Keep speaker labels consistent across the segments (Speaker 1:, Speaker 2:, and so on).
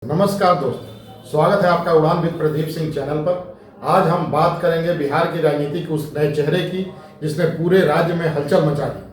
Speaker 1: नमस्कार दोस्तों, स्वागत है आपका उड़ान विद प्रदीप सिंह चैनल पर। आज हम बात करेंगे बिहार की राजनीति के उस नए चेहरे की जिसने पूरे राज्य में हलचल मचा दी।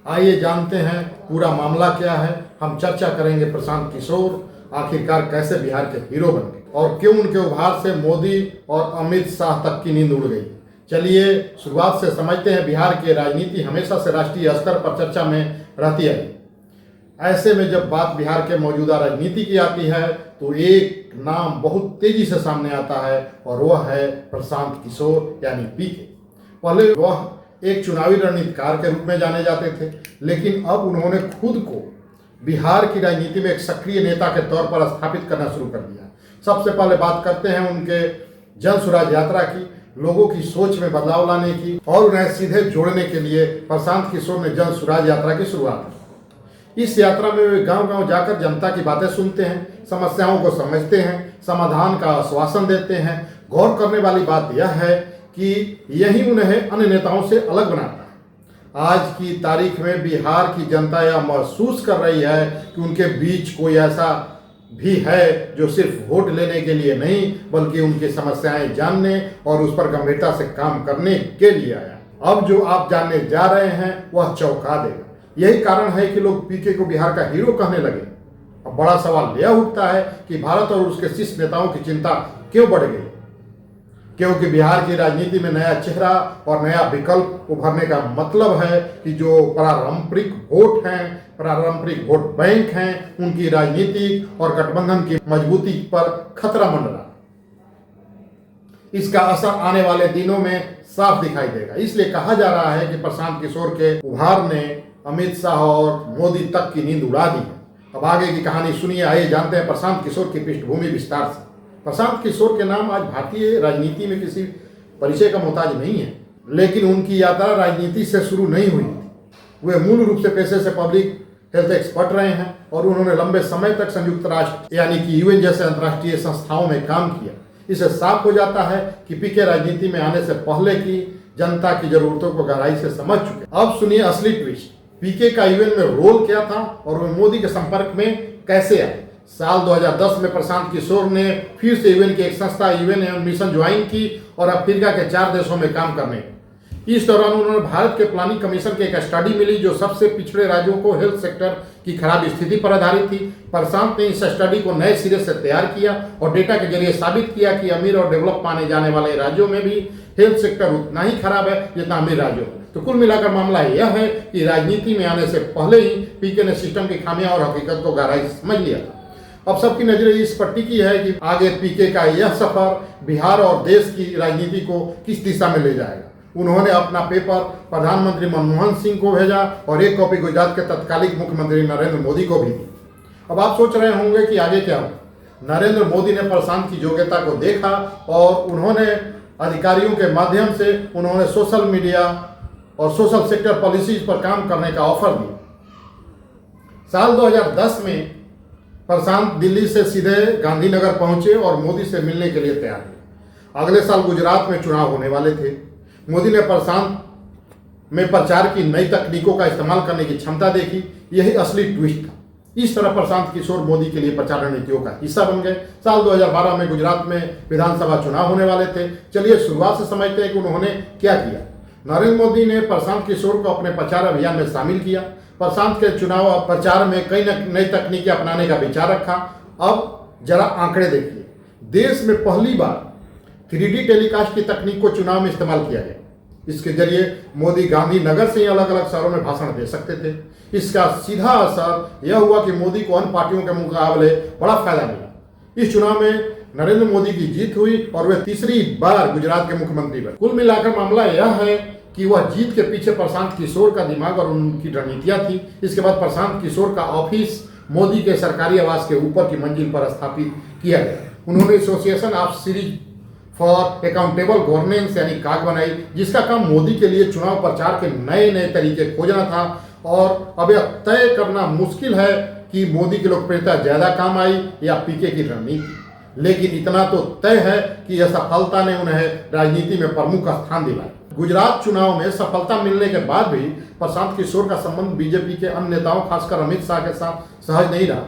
Speaker 1: आइए जानते हैं पूरा मामला क्या है। हम चर्चा करेंगे प्रशांत किशोर आखिरकार कैसे बिहार के हीरो बन गए और क्यों उनके उभार से मोदी और अमित शाह तक की नींद उड़ गई। चलिए शुरुआत से समझते हैं। बिहार की राजनीति हमेशा से राष्ट्रीय स्तर पर चर्चा में रहती आई। ऐसे में जब बात बिहार के मौजूदा राजनीति की आती है तो एक नाम बहुत तेजी से सामने आता है और वह है प्रशांत किशोर यानी पीके। पहले वह एक चुनावी रणनीतिकार के रूप में जाने जाते थे, लेकिन अब उन्होंने खुद को बिहार की राजनीति में एक सक्रिय नेता के तौर पर स्थापित करना शुरू कर दिया। सबसे पहले बात करते हैं उनके जन स्वराज यात्रा की, लोगों की सोच में बदलाव लाने की और उन्हें सीधे जोड़ने के लिए प्रशांत किशोर ने जन स्वराज यात्रा की शुरुआत की। इस यात्रा में वे गांव-गांव जाकर जनता की बातें सुनते हैं, समस्याओं को समझते हैं, समाधान का आश्वासन देते हैं। गौर करने वाली बात यह है कि यही उन्हें अन्य नेताओं से अलग बनाता है। आज की तारीख में बिहार की जनता यह महसूस कर रही है कि उनके बीच कोई ऐसा भी है जो सिर्फ वोट लेने के लिए नहीं बल्कि उनकी समस्याएं जानने और उस पर गंभीरता से काम करने के लिए आया। अब जो आप जानने जा रहे हैं वह चौंका देगा। यही कारण है कि लोग पीके को बिहार का हीरो कहने लगे। अब बड़ा सवाल यह उठता है कि भारत और उसके शीर्ष नेताओं की चिंता क्यों बढ़ गई। क्योंकि बिहार की राजनीति में नया चेहरा और नया विकल्प उभरने का मतलब है कि जो पारंपरिक वोट हैं, पारंपरिक वोट बैंक हैं, उनकी राजनीति और गठबंधन की मजबूती पर खतरा मंडरा। इसका असर आने वाले दिनों में साफ दिखाई देगा। इसलिए कहा जा रहा है कि प्रशांत किशोर के उभार ने अमित शाह और मोदी तक की नींद उड़ा दी है। अब आगे की कहानी सुनिए। आइए जानते हैं प्रशांत किशोर की पृष्ठभूमि विस्तार से। प्रशांत किशोर के नाम आज भारतीय राजनीति में किसी परिचय का मोहताज नहीं है, लेकिन उनकी यात्रा राजनीति से शुरू नहीं हुई थी। वे मूल रूप से पेशे से पब्लिक हेल्थ एक्सपर्ट रहे हैं और उन्होंने लंबे समय तक संयुक्त राष्ट्र यानी कि यूएन जैसे अंतर्राष्ट्रीय संस्थाओं में काम किया। इससे साफ हो जाता है कि पीके राजनीति में आने से पहले की जनता की जरूरतों को गहराई से समझ चुके। अब सुनिए असली ट्विस्ट। पीके का यूएन में रोल क्या था और वे मोदी के संपर्क में कैसे आए। साल 2010 में प्रशांत किशोर ने फिर से यूएन की एक संस्था यूएन मिशन ज्वाइन की और अफ्रीका के 4 देशों में काम करने। इस दौरान उन्होंने भारत के प्लानिंग कमीशन की एक स्टडी मिली जो सबसे पिछड़े राज्यों को हेल्थ सेक्टर की खराब स्थिति पर आधारित थी। प्रशांत ने इस स्टडी को नए सिरे से तैयार किया और डेटा के जरिए साबित किया कि अमीर और डेवलप माने जाने वाले राज्यों में भी हेल्थ सेक्टर उतना ही खराब है जितना अमीर राज्यों में। तो कुल मिलाकर मामला यह है कि राजनीति में आने से पहले ही पीके ने सिस्टम की खामियां और हकीकत को गहराई से समझ लिया था। अब सबकी नजरें इस पर टिकी है कि आगे पीके का यह सफर बिहार और देश की राजनीति को किस दिशा में ले जाएगा। उन्होंने अपना पेपर प्रधानमंत्री मनमोहन सिंह को भेजा और एक कॉपी गुजरात के तत्कालीन मुख्यमंत्री नरेंद्र मोदी को भी दी। अब आप सोच रहे होंगे कि आगे क्या होगा। नरेंद्र मोदी ने प्रशांत की योग्यता को देखा और उन्होंने अधिकारियों के माध्यम से उन्होंने सोशल मीडिया और सोशल सेक्टर पॉलिसीज पर काम करने का ऑफर दिया। साल 2010 में प्रशांत दिल्ली से सीधे गांधीनगर पहुंचे और मोदी से मिलने के लिए तैयार हुए। अगले साल गुजरात में चुनाव होने वाले थे। मोदी ने प्रशांत में प्रचार की नई तकनीकों का इस्तेमाल करने की क्षमता देखी। यही असली ट्विस्ट था। इस तरह प्रशांत किशोर मोदी के लिए प्रचार रणनीतियों का हिस्सा बन गए। साल 2012 में गुजरात में विधानसभा चुनाव होने वाले थे। चलिए शुरुआत से समझते हैं कि उन्होंने क्या किया। नरेंद्र मोदी ने प्रशांत किशोर को अपने प्रचार अभियान में शामिल किया। प्रशांत के चुनाव प्रचार में कई नई तकनीकें अपनाने का विचार रखा। अब जरा आंकड़े देखिए। देश में पहली बार 3D टेलीकास्ट की तकनीक को चुनाव में इस्तेमाल किया गया। इसके जरिए मोदी गांधीनगर से ही अलग अलग शहरों में भाषण दे सकते थे। इसका सीधा असर यह हुआ कि मोदी को अन्य पार्टियों के मुकाबले बड़ा फायदा मिला। इस चुनाव में नरेंद्र मोदी की जीत हुई और वे तीसरी बार गुजरात के मुख्यमंत्री बने। कुल मिलाकर मामला यह है कि वह जीत के पीछे प्रशांत किशोर का दिमाग और उनकी रणनीतियां थी। इसके बाद प्रशांत किशोर का ऑफिस मोदी के सरकारी आवास के ऊपर की मंजिल पर स्थापित किया गया। उन्होंने association of series for accountable governance यानी काग बनाई, जिसका काम मोदी के लिए चुनाव प्रचार के नए नए तरीके खोजना था। और अब यह तय करना मुश्किल है कि मोदी की लोकप्रियता ज्यादा काम आई या पीके की रणनीति, लेकिन इतना तो तय है कि यह सफलता ने उन्हें राजनीति में प्रमुख स्थान दिलाया। गुजरात चुनाव में सफलता मिलने के बाद भी प्रशांत किशोर का संबंध बीजेपी के अन्य नेताओं खासकर अमित शाह के साथ सहज नहीं रहा।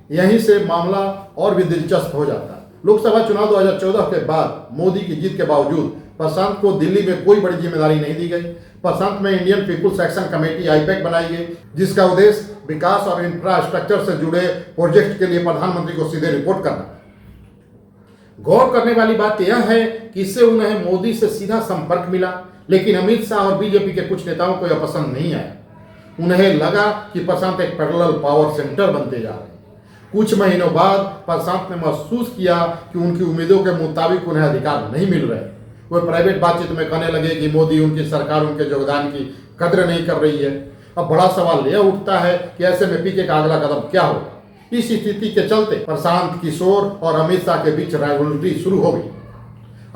Speaker 1: यहीं से मामला और भी दिलचस्प हो जाता है। लोकसभा चुनाव 2014 के बाद मोदी की जीत के बावजूद प्रशांत को दिल्ली में कोई बड़ी जिम्मेदारी नहीं दी गई। प्रशांत में Indian People's Action Committee I-PAC बनाई गई, जिसका उद्देश्य विकास और इंफ्रास्ट्रक्चर से जुड़े प्रोजेक्ट के लिए प्रधानमंत्री को सीधे रिपोर्ट करना। गौर करने वाली बात यह है कि इससे उन्हें मोदी से सीधा संपर्क मिला, लेकिन अमित शाह और बीजेपी के कुछ नेताओं को यह पसंद नहीं आया। उन्हें लगा कि प्रशांत एक पैरेलल पावर सेंटर बनते जा रहे हैं। कुछ महीनों बाद प्रशांत ने महसूस किया कि उनकी उम्मीदों के मुताबिक उन्हें अधिकार नहीं मिल रहे। वे प्राइवेट बातचीत में कहने लगे कि मोदी, उनकी सरकार उनके योगदान की कद्र नहीं कर रही है। अब बड़ा सवाल यह उठता है कि ऐसे में पीके का अगला कदम क्या होगा। इस स्थिति के चलते प्रशांत किशोर और अमित शाह के बीच राइवलरी शुरू हो गई।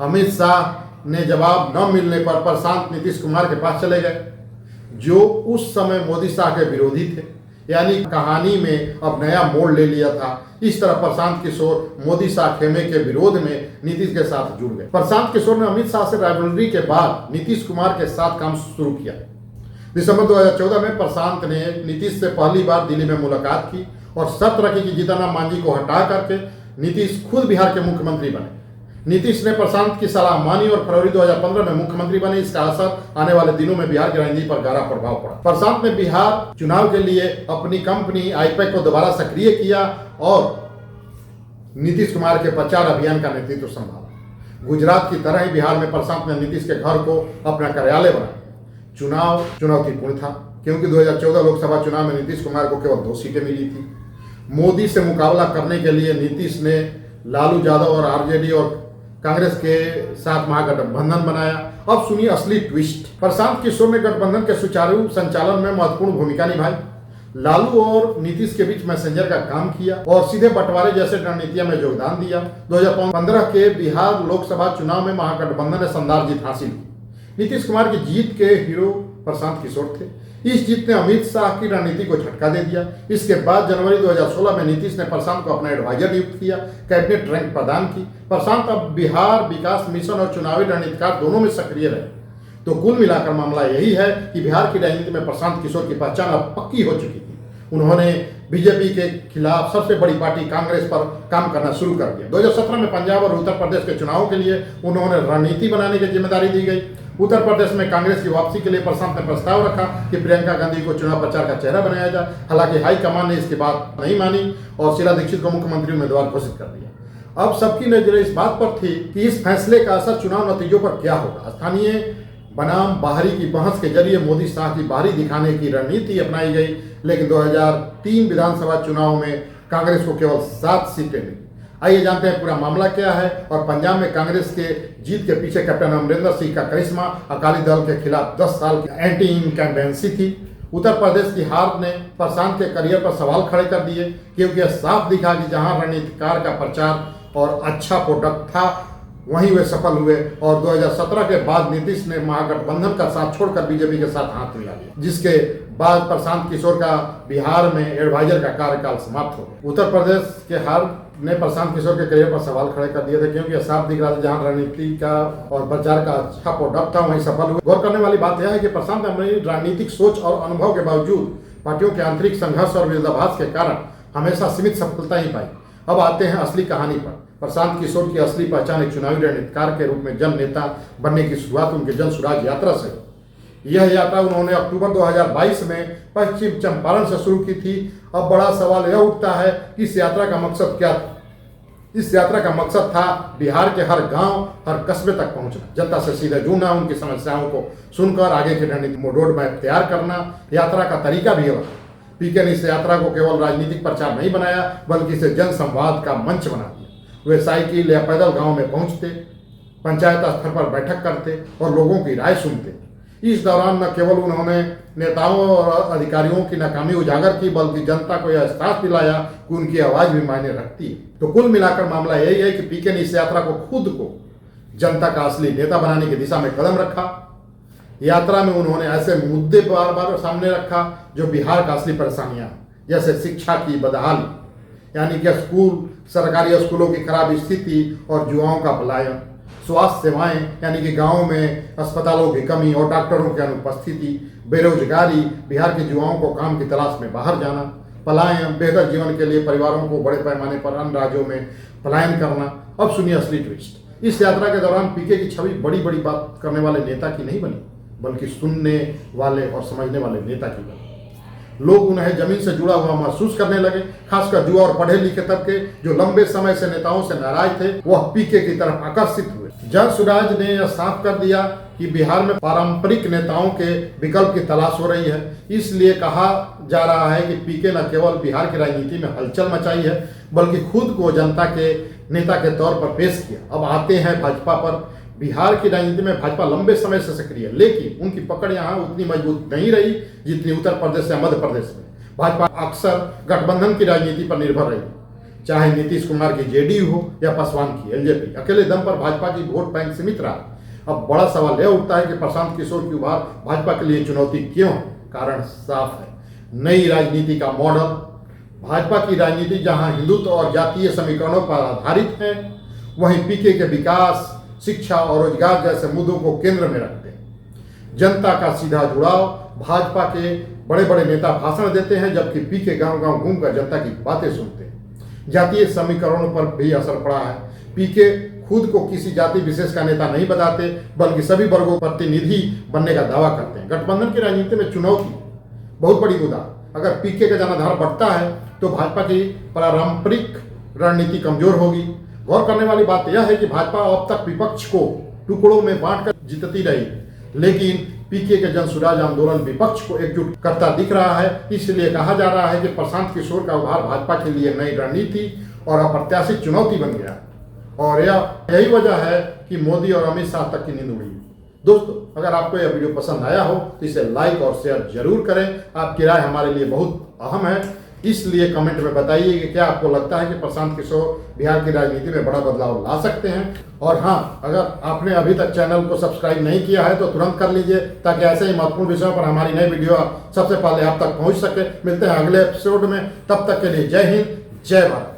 Speaker 1: अमित शाह ने जवाब न मिलने पर प्रशांत नीतीश कुमार के पास चले गए, जो उस समय मोदी शाह के विरोधी थे। यानी कहानी में अब नया मोड़ ले लिया था। इस तरह प्रशांत किशोर मोदी शाह खेमे के विरोध में नीतीश के साथ जुड़ गए। प्रशांत किशोर ने अमित शाह से राइवलरी के बाद नीतीश कुमार के साथ काम शुरू किया। दिसंबर 2014 में प्रशांत ने नीतीश से पहली बार दिल्ली में मुलाकात की और शर्त रखी कि जीतन राम मांझी को हटा करके नीतीश खुद बिहार के मुख्यमंत्री बने। नीतीश ने प्रशांत की सलाह मानी और फरवरी 2015 में मुख्यमंत्री बने। इसका असर आने वाले दिनों में बिहार की राजनीति पर गहरा प्रभाव पड़ा। प्रशांत ने बिहार चुनाव के लिए अपनी कंपनी आईपैक को दोबारा सक्रिय किया और नीतीश कुमार के प्रचार अभियान का नेतृत्व संभाला। गुजरात की तरह ही बिहार में प्रशांत ने नीतीश के घर को अपना कार्यालय बनाया। चुनाव चुनौतीपूर्ण था, क्योंकि 2014 लोकसभा चुनाव में नीतीश कुमार को केवल 2 सीटें मिली थी। मोदी से मुकाबला करने के लिए नीतीश ने लालू यादव और आरजेडी और कांग्रेस के साथ महागठबंधन बनाया। अब सुनिए असली ट्विस्ट। प्रशांत किशोर ने गठबंधन के सुचारू संचालन में महत्वपूर्ण भूमिका निभाई। लालू और नीतीश के बीच मैसेंजर का काम किया और सीधे बंटवारे जैसे रणनीतियों में योगदान दिया। 2015 के बिहार लोकसभा चुनाव में महागठबंधन ने शानदार जीत हासिल की। नीतीश कुमार की जीत के हीरो प्रशांत किशोर थे। इस जीत ने अमित शाह की रणनीति को झटका दे दिया। इसके बाद जनवरी 2016 में नीतीश ने प्रशांत को अपना एडवाइजर नियुक्त किया, कैबिनेट रैंक प्रदान की। प्रशांत अब बिहार विकास मिशन और चुनावी रणनीतिकार दोनों में सक्रिय रहे। तो कुल मिलाकर मामला यही है कि बिहार की राजनीति में प्रशांत किशोर की पहचान अब पक्की हो चुकी थी। उन्होंने बीजेपी के खिलाफ सबसे बड़ी पार्टी कांग्रेस पर काम करना शुरू कर दिया। 2017 में पंजाब और उत्तर प्रदेश के चुनावों के लिए उन्होंने रणनीति बनाने की जिम्मेदारी दी गई। उत्तर प्रदेश में कांग्रेस की वापसी के लिए प्रशांत ने प्रस्ताव रखा कि प्रियंका गांधी को चुनाव प्रचार का चेहरा बनाया जाए। हालांकि हाईकमान ने इसकी बात नहीं मानी और शीला दीक्षित को मुख्यमंत्री उम्मीदवार घोषित कर दिया। अब सबकी नजरें इस बात पर थी कि इस फैसले का असर चुनाव नतीजों पर क्या होगा। स्थानीय बनाम बाहरी की बहस के जरिए मोदी शाह की बाहरी दिखाने की रणनीति अपनाई गई, लेकिन 2003 विधानसभा चुनाव में कांग्रेस को केवल 7 सीटें मिली। आइए जानते हैं पूरा मामला क्या है और पंजाब में कांग्रेस के जीत के पीछे कैप्टन अमरिंदर सिंह का करिश्मा, अकाली दल के खिलाफ 10 साल की एंटी इनकम्बेंसी थी। उत्तर प्रदेश की हार ने प्रशांत के करियर पर सवाल खड़े कर दिए, क्योंकि यह साफ दिखा कि जहां रणनीतिकार का प्रचार और अच्छा प्रोडक्ट था, वहीं वे सफल हुए। और 2017 के बाद नीतीश ने महागठबंधन का साथ छोड़कर बीजेपी के साथ हाथ मिला लिया, जिसके बाद प्रशांत किशोर का बिहार में एडवाइजर का कार्यकाल समाप्त हो गया। उत्तर प्रदेश के हार ने प्रशांत किशोर के करियर पर सवाल खड़े कर दिए थे, क्योंकि यह साफ दिख रहा था जहां रणनीति का और प्रचार का अच्छा प्रोडक्ट था, वहीं सफल हुए। गौर करने वाली बात यह है कि प्रशांत अपनी रणनीतिक सोच और अनुभव के बावजूद पार्टियों के आंतरिक संघर्ष और विरोधाभास के कारण हमेशा सीमित सफलता ही पाई। अब आते हैं असली कहानी पर। प्रशांत किशोर की असली पहचान एक चुनावी रणनीतिकार के रूप में जन नेता बनने की शुरुआत उनके जन स्वराज यात्रा से। यह यात्रा उन्होंने अक्टूबर 2022 में पश्चिम चंपारण से शुरू की थी। अब बड़ा सवाल यह उठता है कि इस यात्रा का मकसद क्या था। इस यात्रा का मकसद था बिहार के हर गांव, हर कस्बे तक पहुंचना, जनता से सीधे जुड़ना, उनकी समस्याओं को सुनकर आगे की रणनीति रोड मैप तैयार करना। यात्रा का तरीका भी अलग। पीके ने इस यात्रा को केवल राजनीतिक प्रचार नहीं बनाया, बल्कि इसे जन संवाद का मंच बना दिया। वे साइकिल या पैदल गांव में पहुंचते, पंचायत स्तर पर बैठक करते और लोगों की राय सुनते। इस दौरान न केवल उन्होंने नेताओं और अधिकारियों की नाकामी उजागर की, बल्कि जनता को यह एहसास दिलाया कि उनकी आवाज भी मायने रखती है। तो कुल मिलाकर मामला यही है कि पीके ने इस यात्रा को खुद को जनता का असली नेता बनाने की दिशा में कदम रखा। यात्रा में उन्होंने ऐसे मुद्दे बार बार सामने रखा जो बिहार का असली परेशानियां, जैसे शिक्षा की बदहाली, यानी कि सरकारी स्कूलों की खराब स्थिति और युवाओं का पलायन, स्वास्थ्य सेवाएं यानी कि गांवों में अस्पतालों की कमी और डॉक्टरों की अनुपस्थिति, बेरोजगारी, बिहार के युवाओं को काम की तलाश में बाहर जाना। पलायन, बेहतर जीवन के लिए परिवारों को बड़े पैमाने पर अन्य राज्यों में पलायन करना। अब सुनिए असली ट्विस्ट। इस यात्रा के दौरान पीके की छवि बड़ी बड़ी बात करने वाले नेता की नहीं बनी, बल्कि सुनने वाले और समझने वाले नेता की बनी। लोग उन्हें जमीन से जुड़ा हुआ महसूस करने लगे। खासकर युवा और पढ़े लिखे तबके जो लंबे समय से नेताओं से नाराज थे, वह पीके की तरफ आकर्षित हुए। जन सुराज ने यह साफ कर दिया कि बिहार में पारंपरिक नेताओं के विकल्प की तलाश हो रही है। इसलिए कहा जा रहा है कि पीके न केवल बिहार की राजनीति में हलचल मचाई है, बल्कि खुद को जनता के नेता के तौर पर पेश किया। अब आते हैं भाजपा पर। बिहार की राजनीति में भाजपा लंबे समय से सक्रिय है, लेकिन उनकी पकड़ यहाँ उतनी मजबूत नहीं रही जितनी उत्तर प्रदेश या मध्य प्रदेश में। भाजपा अक्सर गठबंधन की राजनीति पर निर्भर रही, चाहे नीतीश कुमार की जेडीयू हो या पासवान की एलजेपी। अकेले दम पर भाजपा की वोट बैंक सीमित रहा। अब बड़ा सवाल यह उठता है कि प्रशांत किशोर की उभार भाजपा के लिए चुनौती क्यों है? कारण साफ है, नई राजनीति का मॉडल। भाजपा की राजनीति जहां हिंदुत्व और जातीय समीकरणों पर आधारित है, वहीं पीके के विकास, शिक्षा और रोजगार जैसे मुद्दों को केंद्र में रखते हैं। जनता का सीधा जुड़ाव। भाजपा के बड़े बड़े नेता भाषण देते हैं, जबकि पीके गांव गांव घूमकर जनता की बातें सुनते हैं। जातीय समीकरणों पर भी असर पड़ा है। पीके खुद को किसी जाति विशेष का नेता नहीं बताते, बल्कि सभी वर्गों का प्रतिनिधि बनने का दावा करते हैं। गठबंधन की राजनीति में चुनौती बहुत बड़ी मुद्दा। अगर पीके का जनाधार बढ़ता है तो भाजपा की पारंपरिक रणनीति कमजोर होगी। गौर करने वाली बात यह है कि भाजपा अब तक विपक्ष को टुकड़ों में बांटकर जीतती रही, लेकिन पीके के जन सुराज आंदोलन विपक्ष को एकजुट करता दिख रहा है। इसलिए कहा जा रहा है कि प्रशांत किशोर का उभार भाजपा के लिए नई रणनीति और अप्रत्याशित चुनौती बन गया। और यही वजह है कि मोदी और अमित शाह तक की नींद उड़ी। दोस्तों, अगर आपको यह वीडियो पसंद आया हो तो इसे लाइक और शेयर जरूर करें। आपकी राय हमारे लिए बहुत अहम है, इसलिए कमेंट में बताइए कि क्या आपको लगता है कि प्रशांत किशोर बिहार की राजनीति में बड़ा बदलाव ला सकते हैं। और हाँ, अगर आपने अभी तक चैनल को सब्सक्राइब नहीं किया है तो तुरंत कर लीजिए, ताकि ऐसे ही महत्वपूर्ण विषयों पर हमारी नई वीडियो सबसे पहले आप तक पहुंच सके। मिलते हैं अगले एपिसोड में, तब तक के लिए जय हिंद, जय भारत।